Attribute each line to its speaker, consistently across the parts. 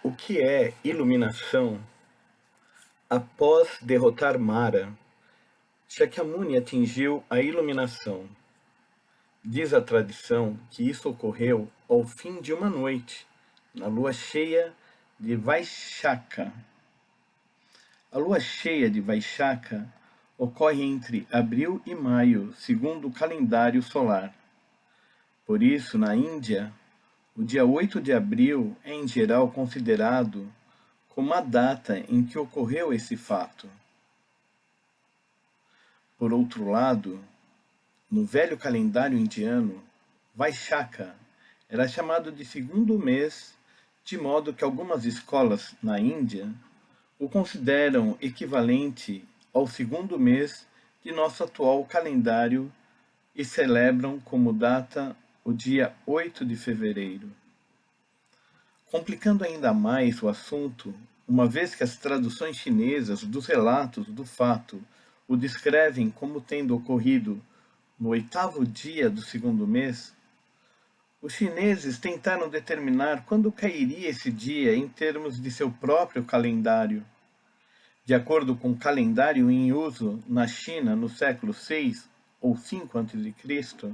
Speaker 1: O que é iluminação? Após derrotar Mara, Shakyamuni atingiu a iluminação. Diz a tradição que isso ocorreu ao fim de uma noite, na lua cheia de Vaishaka. A lua cheia de Vaishaka ocorre entre abril e maio, segundo o calendário solar. Por isso, na Índia, o dia 8 de abril é em geral considerado como a data em que ocorreu esse fato. Por outro lado, no velho calendário indiano, Vaishaka era chamado de segundo mês, de modo que algumas escolas na Índia o consideram equivalente ao segundo mês de nosso atual calendário e celebram como data o dia 8 de fevereiro. Complicando ainda mais o assunto, uma vez que as traduções chinesas dos relatos do fato o descrevem como tendo ocorrido no 8º dia do segundo mês, os chineses tentaram determinar quando cairia esse dia em termos de seu próprio calendário. De acordo com o calendário em uso na China no século VI ou V a.C.,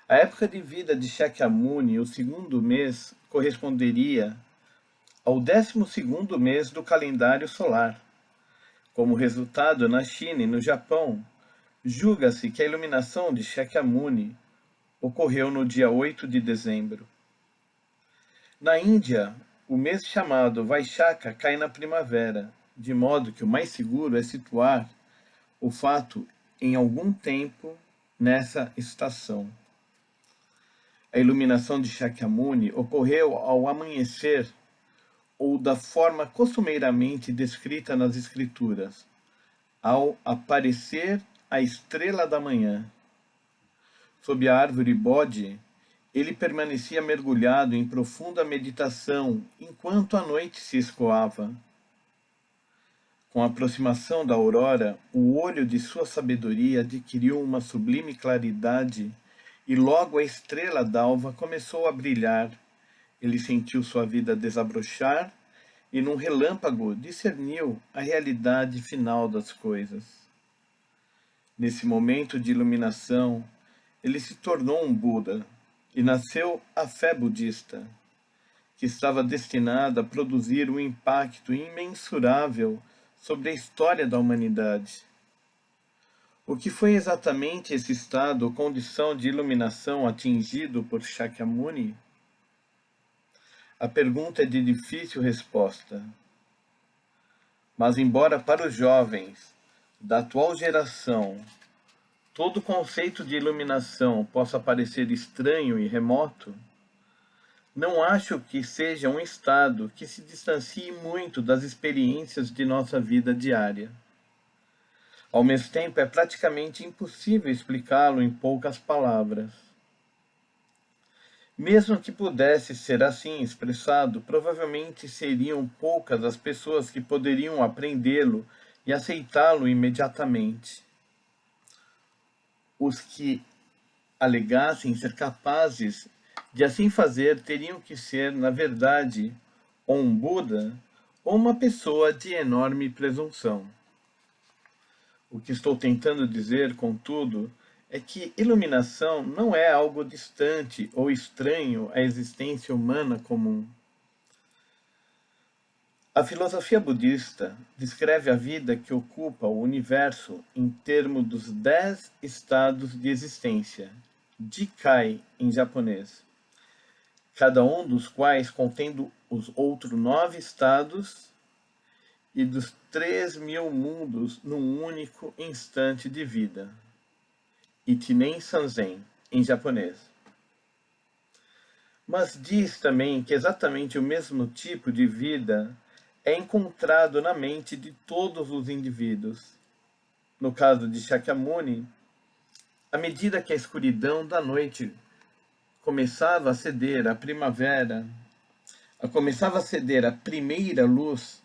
Speaker 1: a época de vida de Shakyamuni, o segundo mês, corresponderia ao 12º mês do calendário solar. Como resultado, na China e no Japão, julga-se que a iluminação de Shakyamuni ocorreu no dia 8 de dezembro. Na Índia, o mês chamado Vaishaka cai na primavera, de modo que o mais seguro é situar o fato em algum tempo nessa estação. A iluminação de Shakyamuni ocorreu ao amanhecer ou da forma costumeiramente descrita nas escrituras, ao aparecer a estrela da manhã. Sob a árvore Bodhi, ele permanecia mergulhado em profunda meditação enquanto a noite se escoava. Com a aproximação da aurora, o olho de sua sabedoria adquiriu uma sublime claridade e logo a estrela d'alva começou a brilhar. Ele sentiu sua vida desabrochar e, num relâmpago, discerniu a realidade final das coisas. Nesse momento de iluminação, ele se tornou um Buda e nasceu a fé budista, que estava destinada a produzir um impacto imensurável sobre a história da humanidade. O que foi exatamente esse estado ou condição de iluminação atingido por Shakyamuni? A pergunta é de difícil resposta. Mas embora para os jovens da atual geração todo conceito de iluminação possa parecer estranho e remoto, não acho que seja um estado que se distancie muito das experiências de nossa vida diária. Ao mesmo tempo, é praticamente impossível explicá-lo em poucas palavras. Mesmo que pudesse ser assim expressado, provavelmente seriam poucas as pessoas que poderiam aprendê-lo e aceitá-lo imediatamente. Os que alegassem ser capazes de assim fazer teriam que ser, na verdade, ou um Buda ou uma pessoa de enorme presunção. O que estou tentando dizer, contudo, é que iluminação não é algo distante ou estranho à existência humana comum. A filosofia budista descreve a vida que ocupa o universo em termos dos 10 estados de existência, Jikai em japonês, cada um dos quais contendo os outros 9 estados e dos 3.000 mundos num único instante de vida, Ichinen Sanzen em japonês. Mas diz também que exatamente o mesmo tipo de vida é encontrado na mente de todos os indivíduos. No caso de Shakyamuni, à medida que a escuridão da noite começava a ceder à primavera, começava a ceder a primeira luz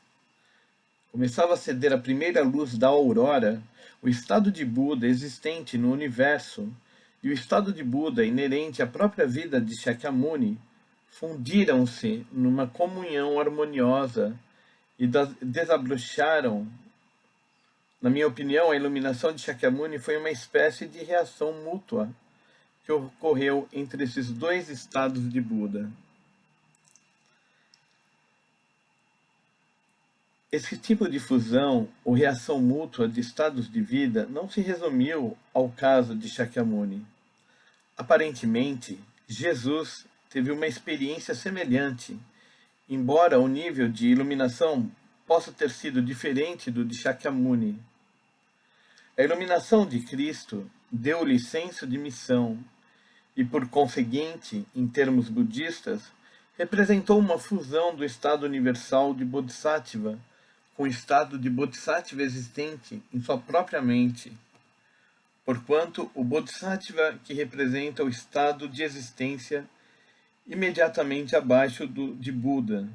Speaker 1: da aurora, o estado de Buda existente no universo e o estado de Buda inerente à própria vida de Shakyamuni fundiram-se numa comunhão harmoniosa e desabrocharam. Na minha opinião, a iluminação de Shakyamuni foi uma espécie de reação mútua que ocorreu entre esses dois estados de Buda. Esse tipo de fusão ou reação mútua de estados de vida não se resumiu ao caso de Shakyamuni. Aparentemente, Jesus teve uma experiência semelhante, embora o nível de iluminação possa ter sido diferente do de Shakyamuni. A iluminação de Cristo deu-lhe senso de missão e, por conseguinte, em termos budistas, representou uma fusão do estado universal de Bodhisattva com o estado de Bodhisattva existente em sua própria mente, porquanto o Bodhisattva que representa o estado de existência imediatamente abaixo de Buda.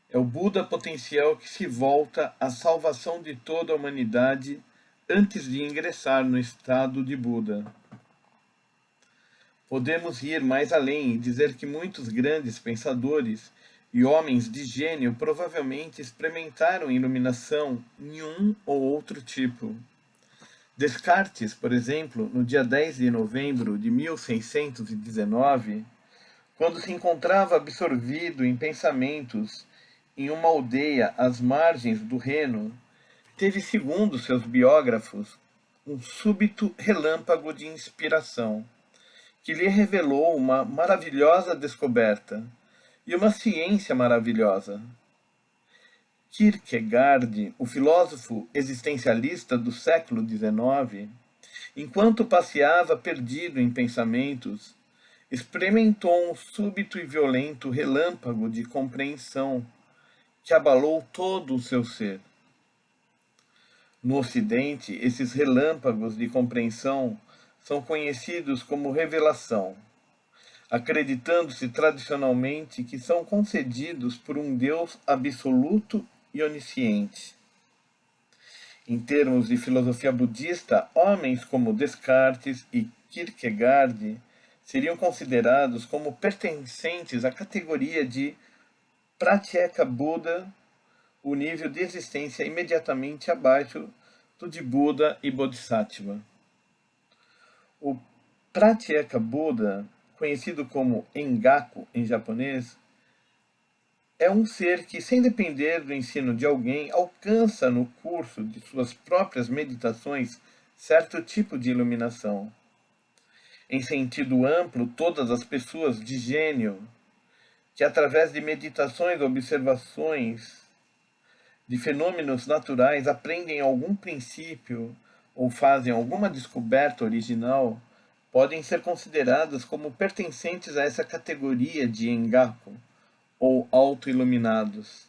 Speaker 1: É o Buda potencial que se volta à salvação de toda a humanidade antes de ingressar no estado de Buda. Podemos ir mais além e dizer que muitos grandes pensadores e homens de gênio provavelmente experimentaram iluminação em um ou outro tipo. Descartes, por exemplo, no dia 10 de novembro de 1619, quando se encontrava absorvido em pensamentos em uma aldeia às margens do Reno, teve, segundo seus biógrafos, um súbito relâmpago de inspiração, que lhe revelou uma maravilhosa descoberta e uma ciência maravilhosa. Kierkegaard, o filósofo existencialista do século XIX, enquanto passeava perdido em pensamentos, experimentou um súbito e violento relâmpago de compreensão que abalou todo o seu ser. No Ocidente, esses relâmpagos de compreensão são conhecidos como revelação, acreditando-se tradicionalmente que são concedidos por um Deus absoluto e onisciente. Em termos de filosofia budista, homens como Descartes e Kierkegaard seriam considerados como pertencentes à categoria de Pratyeka Buda, o nível de existência imediatamente abaixo do de Buda e Bodhisattva. O Pratyeka Buda, conhecido como Engaku em japonês, é um ser que, sem depender do ensino de alguém, alcança no curso de suas próprias meditações certo tipo de iluminação. Em sentido amplo, todas as pessoas de gênio que, através de meditações e observações de fenômenos naturais, aprendem algum princípio ou fazem alguma descoberta original, podem ser consideradas como pertencentes a essa categoria de Engaku, ou auto-iluminados.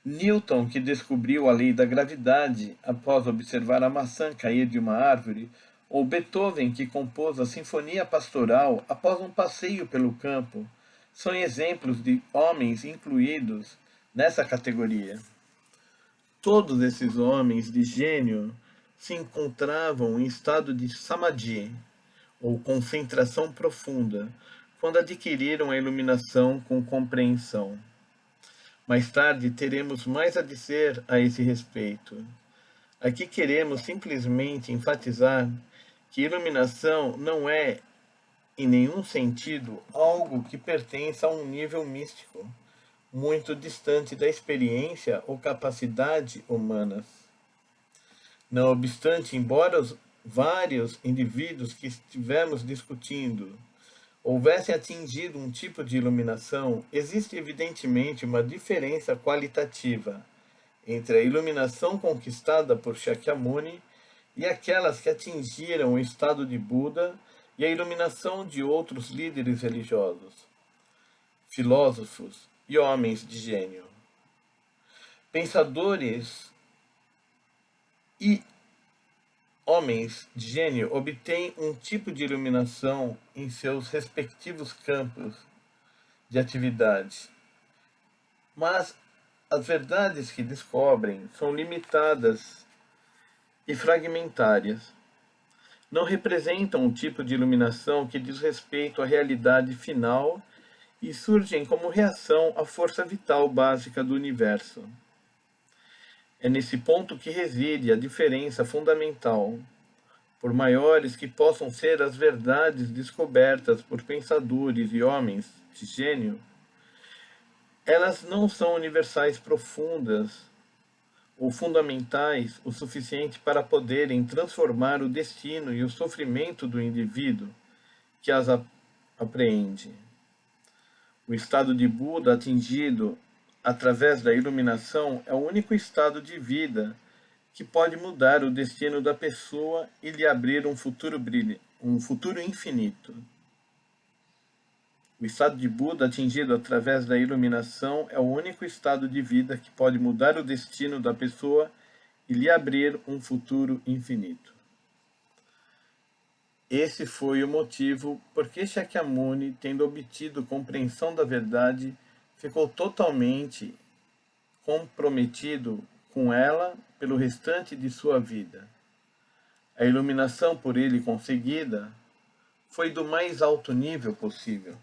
Speaker 1: Newton, que descobriu a lei da gravidade após observar a maçã cair de uma árvore, ou Beethoven, que compôs a Sinfonia Pastoral após um passeio pelo campo, são exemplos de homens incluídos nessa categoria. Todos esses homens de gênio se encontravam em estado de samadhi, ou concentração profunda, quando adquiriram a iluminação com compreensão. Mais tarde teremos mais a dizer a esse respeito. Aqui queremos simplesmente enfatizar que iluminação não é, em nenhum sentido, algo que pertença a um nível místico, muito distante da experiência ou capacidade humanas. Não obstante, embora os vários indivíduos que estivemos discutindo houvessem atingido um tipo de iluminação, existe evidentemente uma diferença qualitativa entre a iluminação conquistada por Shakyamuni e aquelas que atingiram o estado de Buda e a iluminação de outros líderes religiosos, filósofos e homens de gênio. Pensadores e homens de gênio obtêm um tipo de iluminação em seus respectivos campos de atividade, mas as verdades que descobrem são limitadas e fragmentárias. Não representam um tipo de iluminação que diz respeito à realidade final e surgem como reação à força vital básica do universo. É nesse ponto que reside a diferença fundamental. Por maiores que possam ser as verdades descobertas por pensadores e homens de gênio, elas não são universais profundas ou fundamentais o suficiente para poderem transformar o destino e o sofrimento do indivíduo que as apreende. O estado de Buda atingido através da iluminação é o único estado de vida que pode mudar o destino da pessoa e lhe abrir um futuro infinito. O estado de Buda atingido através da iluminação é o único estado de vida que pode mudar o destino da pessoa e lhe abrir um futuro infinito. Esse foi o motivo por que Shakyamuni, tendo obtido compreensão da verdade, ficou totalmente comprometido com ela pelo restante de sua vida. A iluminação por ele conseguida foi do mais alto nível possível.